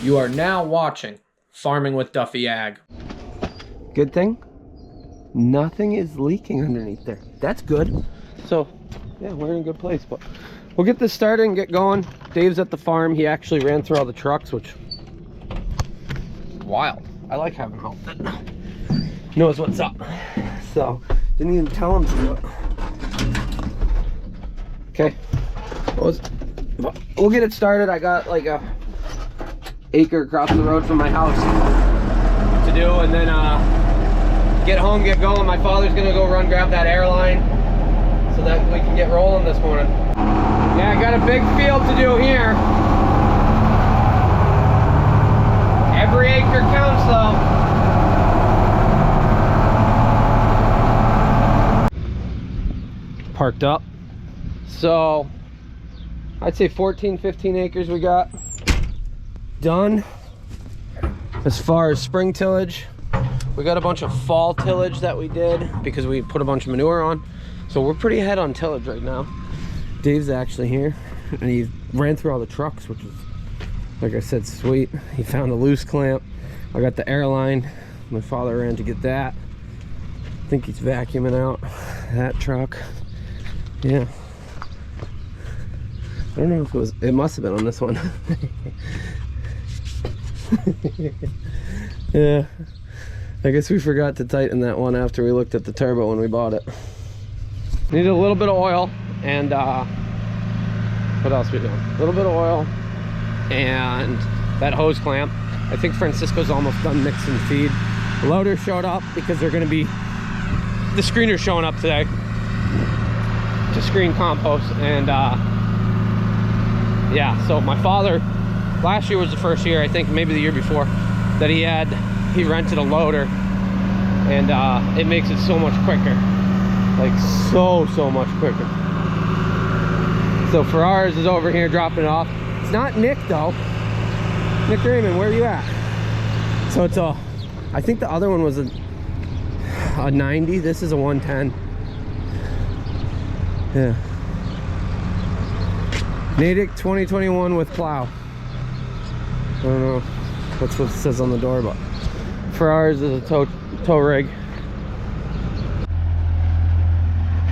You are now watching Farming with Duffy Ag. Good thing, nothing is leaking underneath there. That's good. So, yeah, we're in a good place. But we'll get this started and get going. Dave's at the farm. He actually ran through all the trucks, which is wild. I like having help that knows what's up. So, didn't even tell him to do it. Okay, we'll get it started. I got like a acre across the road from my house to do, and then get home, get going. My father's gonna go run grab that airline so that we can get rolling this morning. Yeah, I got a big field to do here. Every acre counts though. Parked up. So I'd say 14-15 acres we got done. As far as spring tillage, we got a bunch of fall tillage that we did because we put a bunch of manure on. So we're pretty ahead on tillage right now. Dave's actually here and he ran through all the trucks, which is, like I said, sweet. He found a loose clamp. I got the airline. My father ran to get that. I think he's vacuuming out that truck. Yeah. I don't know if it must have been on this one. Yeah, I guess we forgot to tighten that one after we looked at the turbo when we bought it. Needed a little bit of oil and what else we doing? A little bit of oil and that hose clamp. I think Francisco's almost done mixing feed. The loader showed up because they're going to be, the screener's showing up today to screen compost. And yeah, so my father, last year was the first year, I think maybe the year before, that he rented a loader, and it makes it so much quicker, like so much quicker. So Ferraris is over here dropping it off. It's not Nick though. Nick Raymond, where are you at? So it's a, I think the other one was a 90. This is a 110. Yeah. Natick 2021 with plow. I don't know, that's what it says on the door, but Ferraris is a tow rig.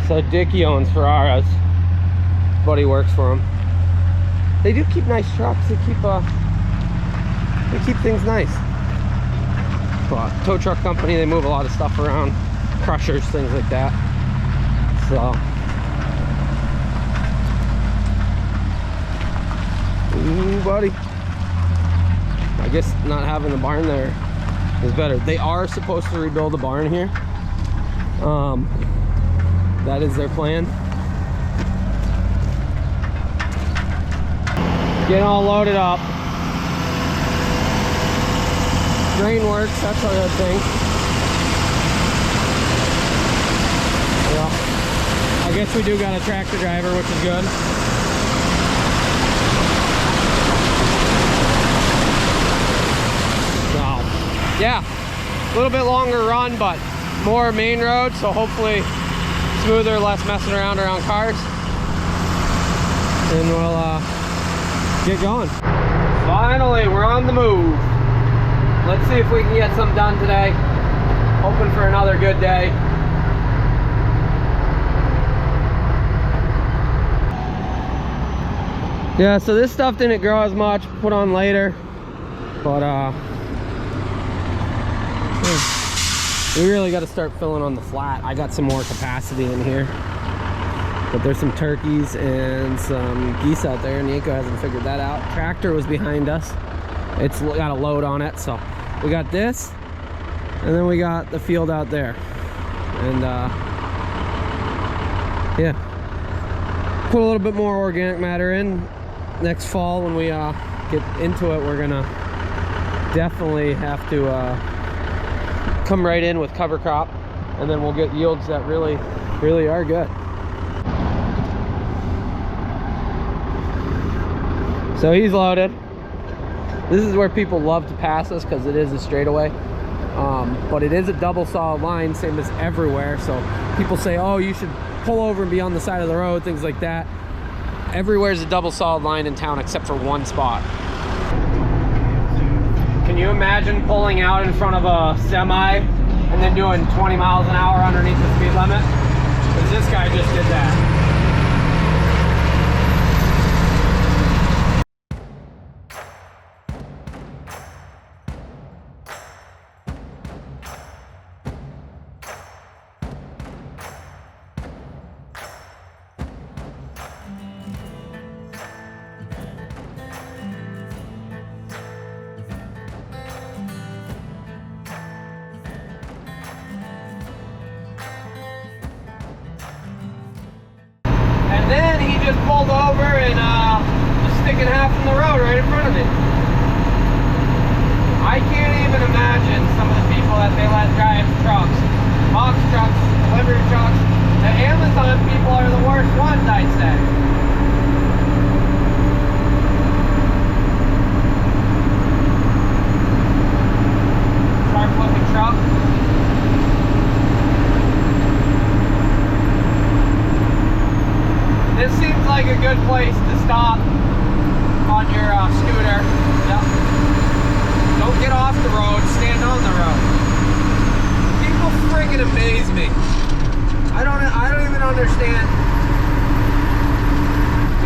So Dickie owns Ferraris. Buddy works for him. They do keep nice trucks. They keep things nice. But tow truck company, they move a lot of stuff around, crushers, things like that. So. Ooh, buddy. I guess not having the barn there is better. They are supposed to rebuild the barn here. That is their plan. Getting all loaded up. Grain works, that's a good thing. Yeah. I guess we do got a tractor driver, which is good. Yeah, a little bit longer run, but more main road, so hopefully smoother, less messing around cars. And we'll get going. Finally, we're on the move. Let's see if we can get some done today. Hoping for another good day. Yeah, so this stuff didn't grow as much, put on later, but we really got to start filling on the flat. I got some more capacity in here, but there's some turkeys and some geese out there, and Nico hasn't figured that out. Tractor was behind us. It's got a load on it, so we got this, and then we got the field out there. And yeah, put a little bit more organic matter in next fall. When we get into it, we're gonna definitely have to come right in with cover crop, and then we'll get yields that really are good. So he's loaded. This is where people love to pass us because it is a straightaway, but it is a double solid line, same as everywhere. So people say, oh, you should pull over and be on the side of the road, things like that. Everywhere is a double solid line in town except for one spot. you imagine pulling out in front of a semi and then doing 20 miles an hour underneath the speed limit? Because this guy just did that. Then he just pulled over and was sticking half in the road right in front of me. I can't even imagine some of the people that they let drive trucks, box trucks, delivery trucks. The Amazon people are the worst ones, I'd say. Sharp looking truck. This seems like a good place to stop on your scooter. Yep. Don't get off the road, stand on the road. People friggin' amaze me. I don't even understand.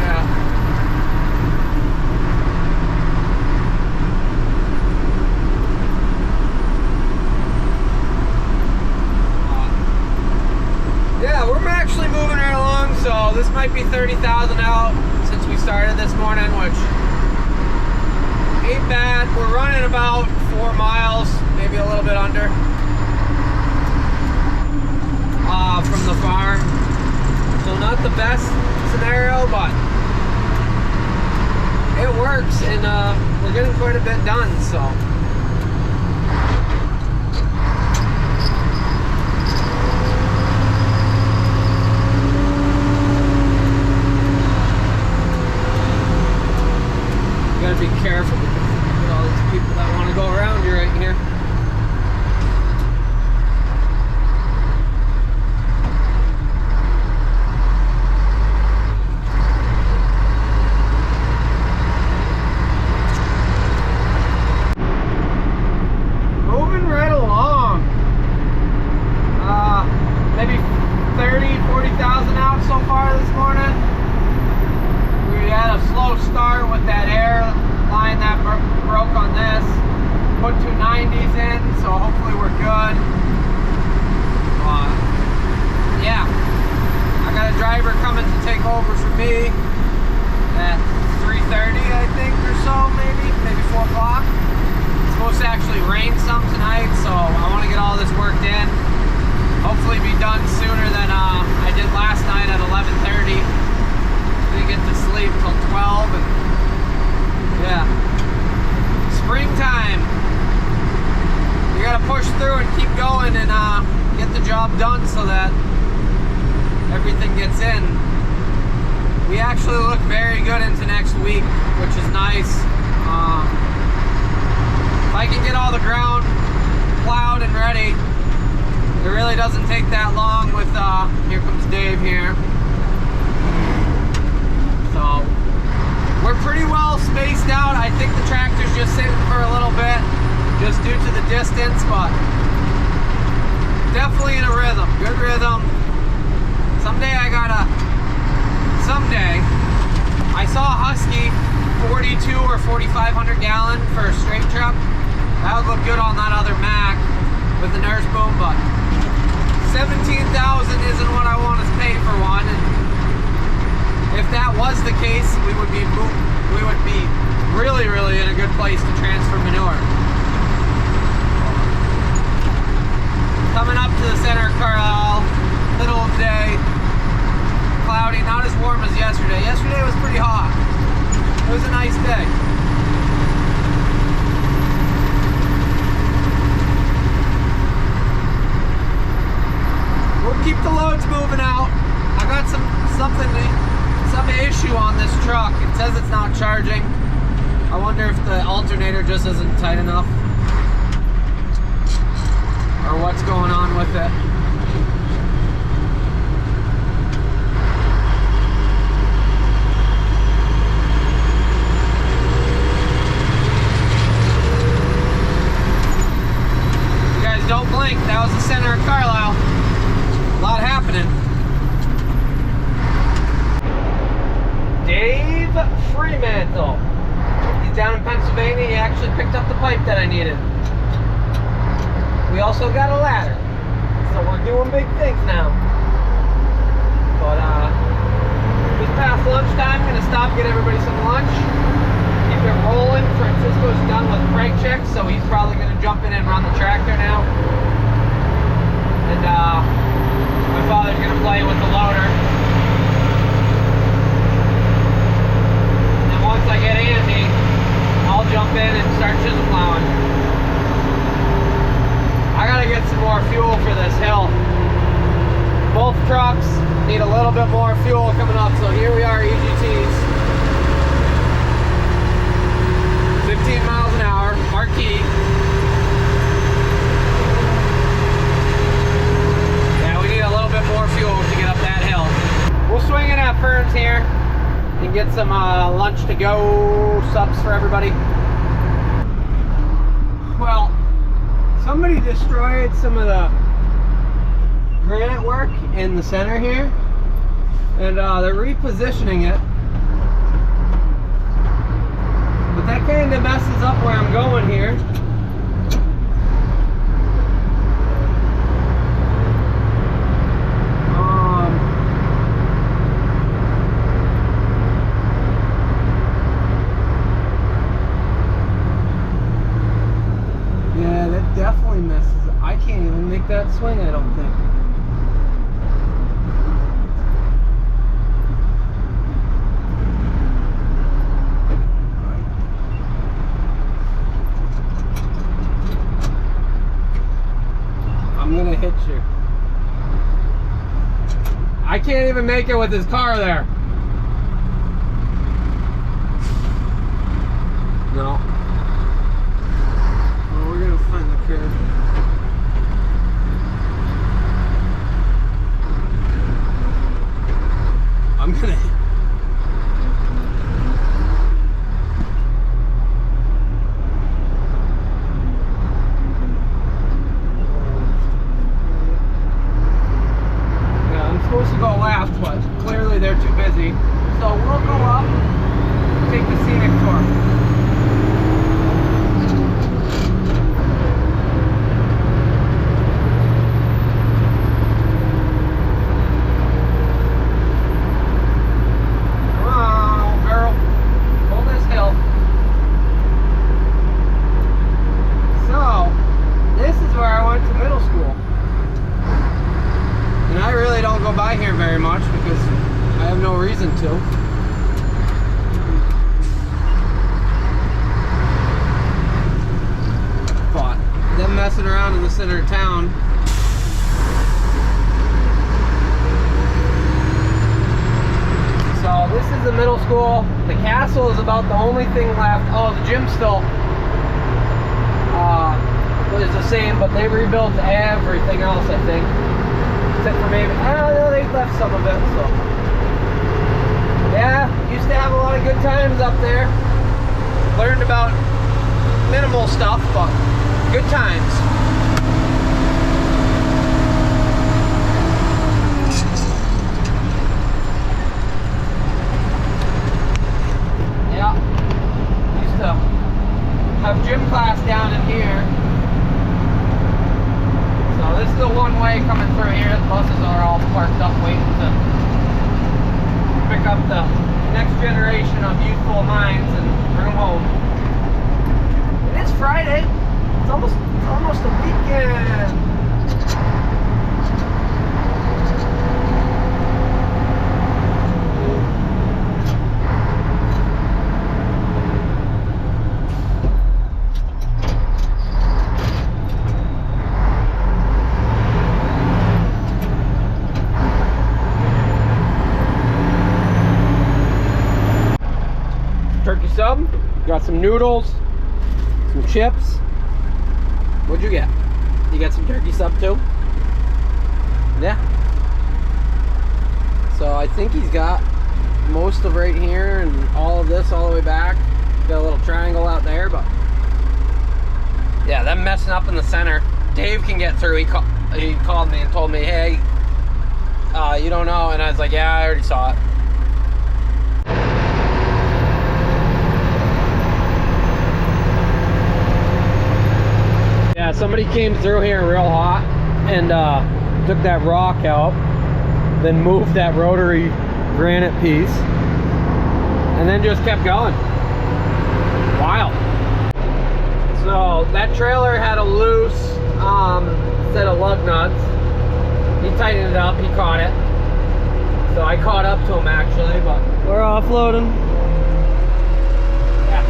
Yeah. Yeah, we're actually moving right along, so this might be 30,000 out since we started this morning, which ain't bad. We're running about 4 miles, maybe a little bit under, from the farm. So not the best scenario, but it works, and we're getting quite a bit done, so. Gotta be careful with all these people that want to go around you right here. Moving right along. Maybe 40,000 out so far this morning. We had a slow start with that air line that broke on this. Put 290s in, so hopefully we're good. Yeah, I got a driver coming to take over for me at 3:30, I think, or so, maybe 4 o'clock. It's supposed to actually rain some tonight, so I want to get all this worked in. Hopefully be done sooner than I did last night at 11:30. Didn't get to sleep till 12, and yeah, springtime. You gotta push through and keep going and get the job done so that everything gets in. We actually look very good into next week, which is nice. If I can get all the ground plowed and ready, it really doesn't take that long with, here comes Dave here. So, we're pretty well spaced out. I think the tractor's just sitting for a little bit, just due to the distance, but definitely in a rhythm, good rhythm. Someday I saw a Husky 42 or 4,500 gallon for a straight truck. That would look good on that other Mac with the nurse boom, but 17,000 isn't what I want to pay for one. And if that was the case, we would be really, really in a good place to transfer manure. Coming up to the center of Carlisle, middle of the day, cloudy, not as warm as yesterday. Yesterday was pretty hot. It was a nice day. We'll keep the loads moving out. I got some issue on this truck. It says it's not charging. I wonder if the alternator just isn't tight enough, or what's going on with it. actually picked up the pipe that I needed. We also got a ladder. So we're doing big things now. But just past lunchtime, I'm gonna stop, get everybody some lunch. Keep it rolling. Francisco's done with brake checks, so he's probably gonna jump in and run the tractor now. And my father's gonna play with the loader. And then once I get Andy, I'll jump in and start chisel plowing. I gotta get some more fuel for this hill. Both trucks need a little bit more fuel coming up, so here we are, EGTs. 15 miles an hour, marquee. Yeah, we need a little bit more fuel to get up that hill. We'll swing in at Fern's here and get some lunch to go subs for everybody. Well, somebody destroyed some of the granite work in the center here, and they're repositioning it. But that kind of messes up where I'm going here. Yeah, that definitely messes up. I can't even make that swing, I don't think. I'm gonna hit you. I can't even make it with his car there. No. Well, we're gonna find the curb. I'm gonna. Yeah, I'm supposed to go last, but clearly they're too busy. So we'll go up, take the scenic tour. By here very much because I have no reason to. But them messing around in the center of town. So this is the middle school. The castle is about the only thing left. Oh, the gym still is the same, but they rebuilt everything else, I think. Except for maybe, I don't know, they left some of it, so. Yeah, used to have a lot of good times up there. Learned about minimal stuff, but good times. Yeah, used to have gym class down in here. So this is the one way coming through here. The buses are all parked up waiting to pick up the next generation of youthful minds and bring them home. It is Friday. It's almost a weekend. Turkey sub, got some noodles, some chips. What'd you get? You got some turkey sub too? Yeah. So I think he's got most of right here and all of this all the way back. Got a little triangle out there, but yeah, them messing up in the center. Dave can get through. He called me and told me, hey, you don't know, and I was like, yeah, I already saw it. somebody came through here real hot and took that rock out, then moved that rotary granite piece, and then just kept going. Wild. So that trailer had a loose set of lug nuts. He tightened it up, he caught it. So I caught up to him actually, but we're offloading. Yeah.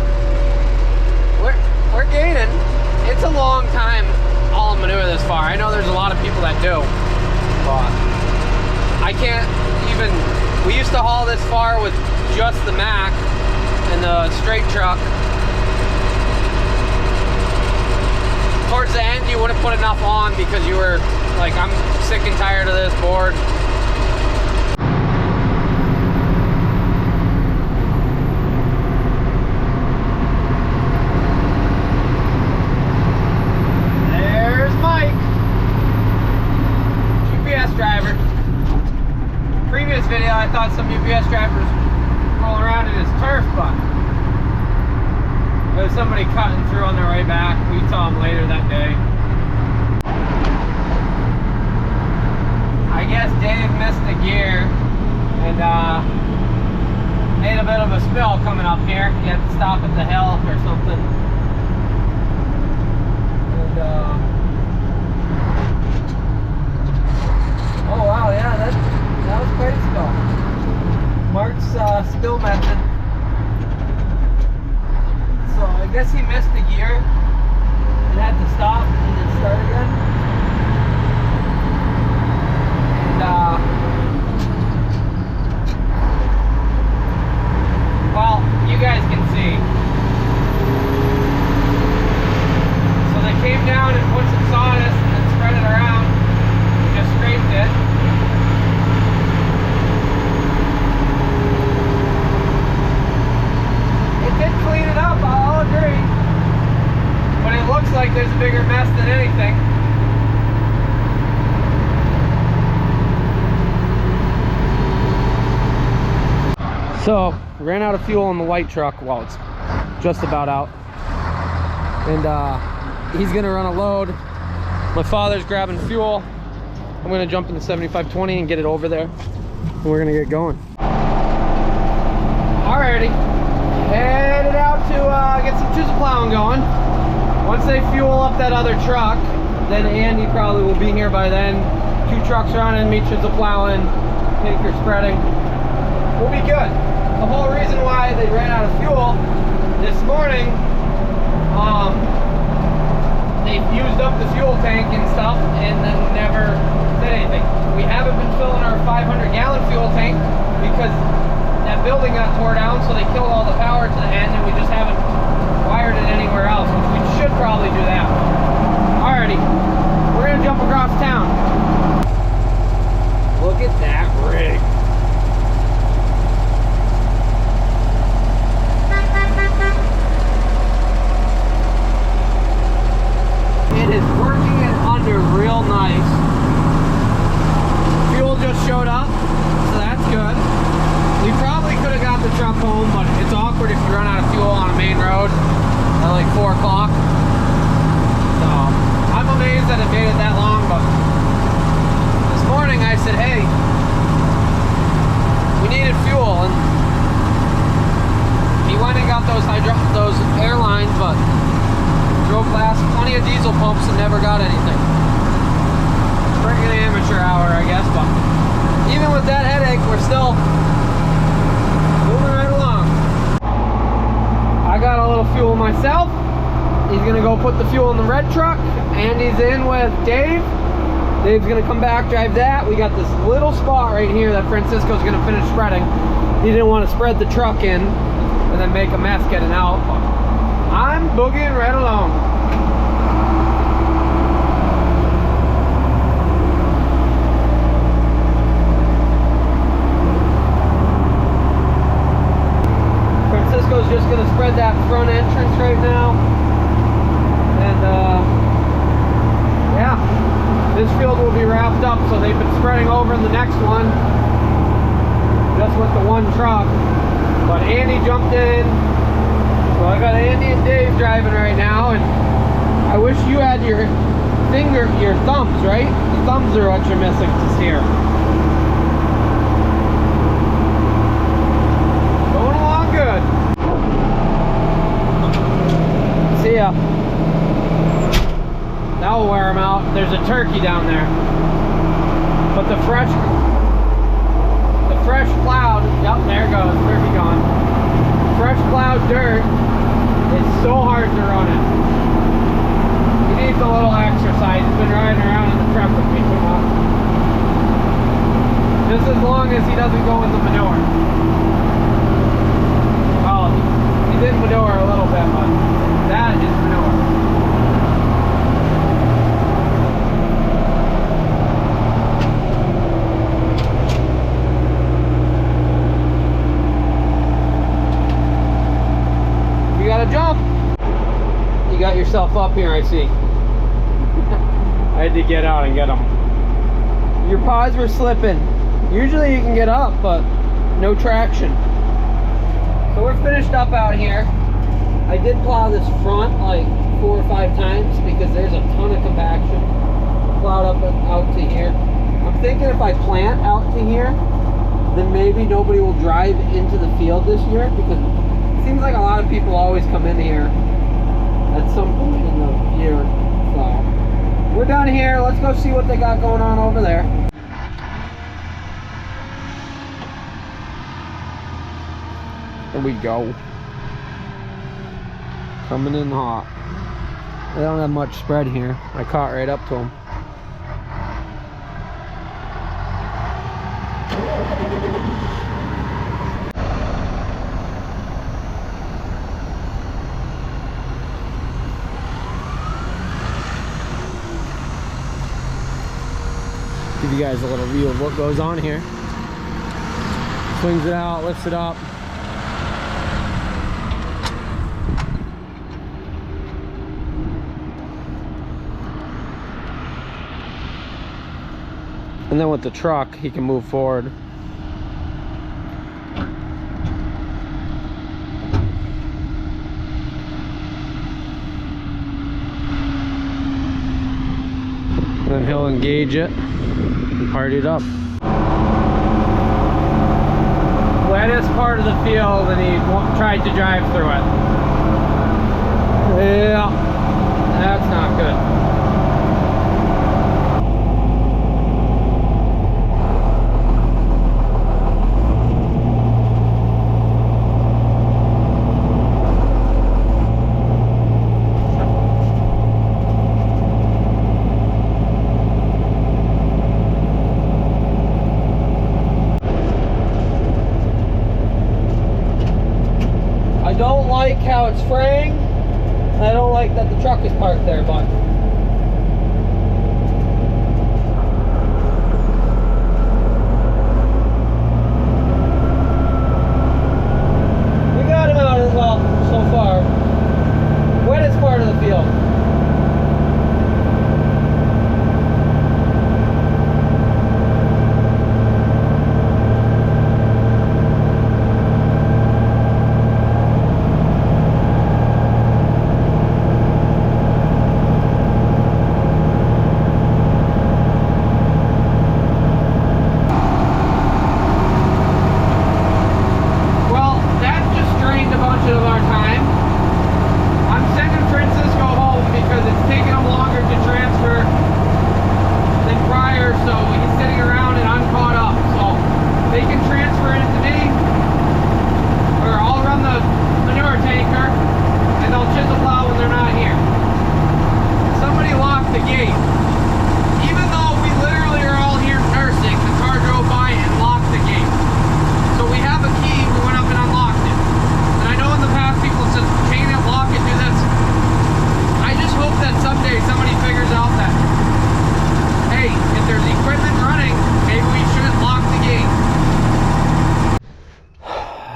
We're gaining. It's a long time hauling manure this far. I know there's a lot of people that do, but I can't even. We used to haul this far with just the Mac and the straight truck. Towards the end, you wouldn't put enough on because you were like, I'm sick and tired of this board. There's Mike, UPS driver. Previous video, I thought some UPS drivers rolling around in his turf, but there was somebody cutting through on their way back. We saw him later that day. I guess Dave missed a gear and made a bit of a spill coming up here. He had to stop at the hill or something. And oh wow, yeah, that was quite a spill. Mark's spill method. So I guess he missed the gear and had to stop and then start again. And well, you guys can see. So they came down and put some sawdust and then spread it around. We just scraped it. It did clean it up, I'll agree. But it looks like there's a bigger mess than anything. So, ran out of fuel in the white truck. Well, it's just about out. And he's gonna run a load. My father's grabbing fuel. I'm gonna jump in the 7520 and get it over there. And we're gonna get going. Alrighty. Headed out to get some chisel plowing going. Once they fuel up that other truck, then Andy probably will be here by then. 2 trucks running, me chisel plowing, Tinker spreading. We'll be good. The whole reason why they ran out of fuel this morning, they used up the fuel tank and stuff and then never did anything. We haven't been filling our 500-gallon fuel tank because that building got tore down, so they killed all the power to the end, and we just haven't wired it anywhere else, which we should probably do that. Alrighty, we're gonna jump across town. Look at that rig. It is working it under real nice. Fuel just showed up, so that's good. We probably could have got the truck home, but it's awkward if you run out of fuel on a main road at like 4 o'clock. So I'm amazed that it made it that long, but this morning I said, hey, we needed fuel, and he went and got those airlines, but drove past plenty of diesel pumps and never got anything. Freaking amateur hour, I guess, but even with that headache, we're still moving right along. I got a little fuel myself. He's gonna go put the fuel in the red truck. Andy's in with Dave. Dave's gonna come back, drive that. We got this little spot right here that Francisco's gonna finish spreading. He didn't want to spread the truck in and then make a mess getting out. I'm boogieing right along. Francisco's just gonna spread that front entrance right now. And yeah, this field will be wrapped up, so they've been spreading over in the next one just with the one truck. But Andy jumped in. So I got Andy and Dave driving right now, and I wish you had your thumbs, right? The thumbs are what you're missing to steer. Going along good. See ya. That'll wear them out. There's a turkey down there. But the fresh plowed, yep, there it goes, turkey gone. Fresh plowed dirt is so hard to run it. He needs a little exercise. He's been riding around in the truck with me too much. Just as long as he doesn't go in the manure. Oh, he did manure a little bit, but that is manure. You gotta jump. You got yourself up here, I see. I had to get out and get them. Your paws were slipping. Usually you can get up, but no traction. So we're finished up out here. I did plow this front like 4 or 5 times because there's a ton of compaction. Plowed up out to here. I'm thinking if I plant out to here, then maybe nobody will drive into the field this year, because it seems like a lot of people always come in here at some point in the year. So we're done here. Let's go see what they got going on over there. There we go. Coming in hot. They don't have much spread here. I caught right up to them. Give you guys a little view of what goes on here. Swings it out, lifts it up. And then with the truck, he can move forward. And then he'll engage it and party it up. Wettest part of the field, and he tried to drive through it. Yeah, that's not good. I don't like how it's fraying. I don't like that the truck is parked there, but we got him out as well so far. Wettest part of the field.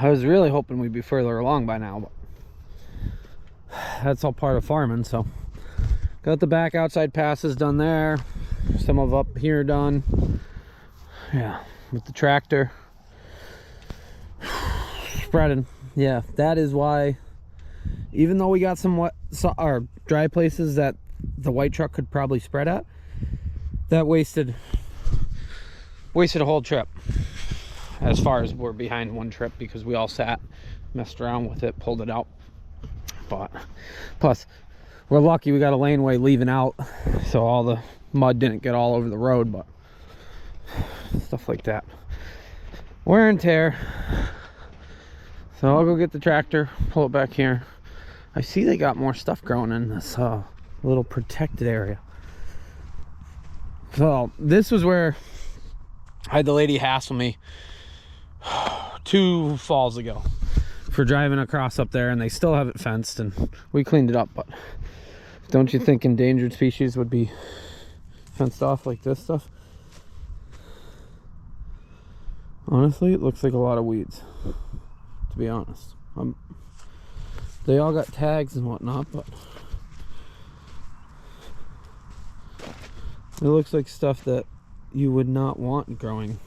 I was really hoping we'd be further along by now, but that's all part of farming. So got the back outside passes done there, some of up here done. Yeah, with the tractor spreading. Yeah, that is why, even though we got some wet or dry places that the white truck could probably spread at. That wasted a whole trip, as far as we're behind one trip, because we all sat, messed around with it, pulled it out. But plus we're lucky we got a laneway leaving out, so all the mud didn't get all over the road. But stuff like that, wear and tear. So I'll go get the tractor, pull it back here. I see they got more stuff growing in this little protected area. So this was where I had the lady hassle me 2 falls ago for driving across up there, and they still have it fenced, and we cleaned it up. But don't you think endangered species would be fenced off like this stuff? Honestly, it looks like a lot of weeds, to be honest. They all got tags and whatnot, but it looks like stuff that you would not want growing.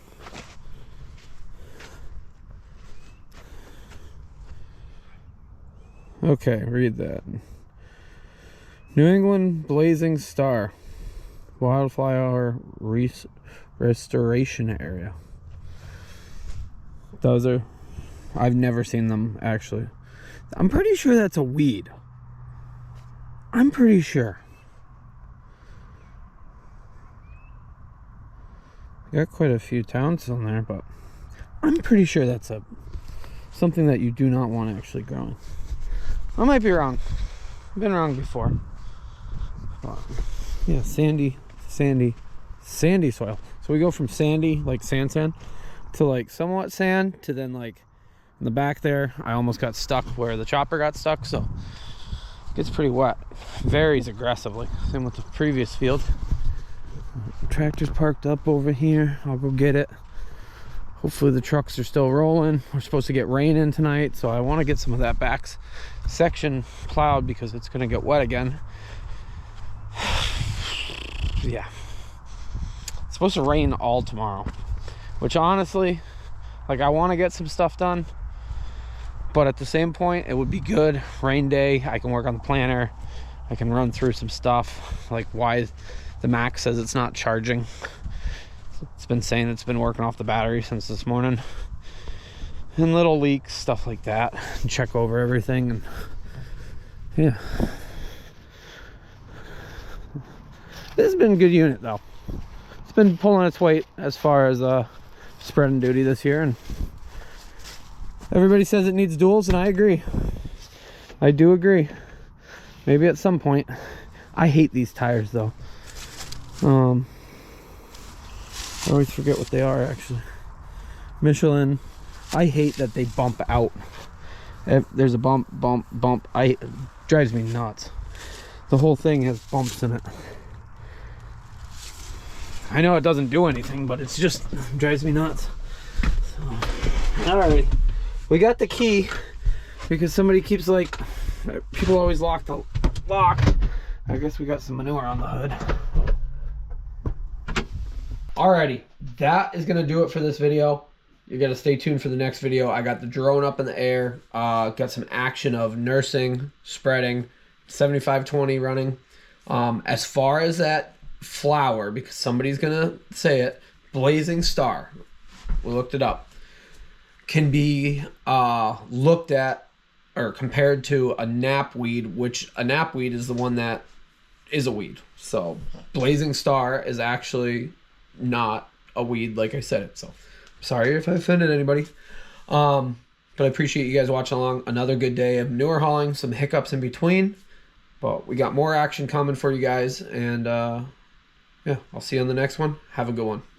Okay, read that. New England Blazing Star Wildflower Restoration Area. Those are, I've never seen them actually. I'm pretty sure that's a weed. I'm pretty sure. Got quite a few towns on there, but I'm pretty sure that's something that you do not want actually growing. I might be wrong. I've been wrong before. But yeah, sandy soil. So we go from sandy, like sand, to like somewhat sand, to then like in the back there, I almost got stuck where the chopper got stuck, so it gets pretty wet. Varies aggressively. Same with the previous field. Tractor's parked up over here. I'll go get it. Hopefully the trucks are still rolling. We're supposed to get rain in tonight, so I want to get some of that back section plowed because it's going to get wet again. Yeah. It's supposed to rain all tomorrow, which honestly, like, I want to get some stuff done, but at the same point, it would be good. Rain day, I can work on the planner. I can run through some stuff, like why the Mac says it's not charging. It's been saying it's been working off the battery since this morning. And little leaks, stuff like that. And check over everything, and yeah. This has been a good unit though. It's been pulling its weight as far as spreading duty this year, and everybody says it needs duals, and I agree. I do agree. Maybe at some point. I hate these tires though. I always forget what they are actually. Michelin. I hate that they bump out. If there's a bump. It drives me nuts. The whole thing has bumps in it. I know it doesn't do anything, but it's just drives me nuts. So, all right, we got the key because somebody keeps like, people always lock the lock. I guess we got some manure on the hood. Alrighty, that is gonna do it for this video. You gotta stay tuned for the next video. I got the drone up in the air, got some action of nursing, spreading, 75-20 running. As far as that flower, because somebody's gonna say it, Blazing Star, we looked it up, can be looked at or compared to a knapweed, which a knapweed is the one that is a weed. So Blazing Star is actually not a weed like I said it. So sorry if I offended anybody, but I appreciate you guys watching along. Another good day of manure hauling, some hiccups in between, but we got more action coming for you guys, and yeah, I'll see you on the next one. Have a good one.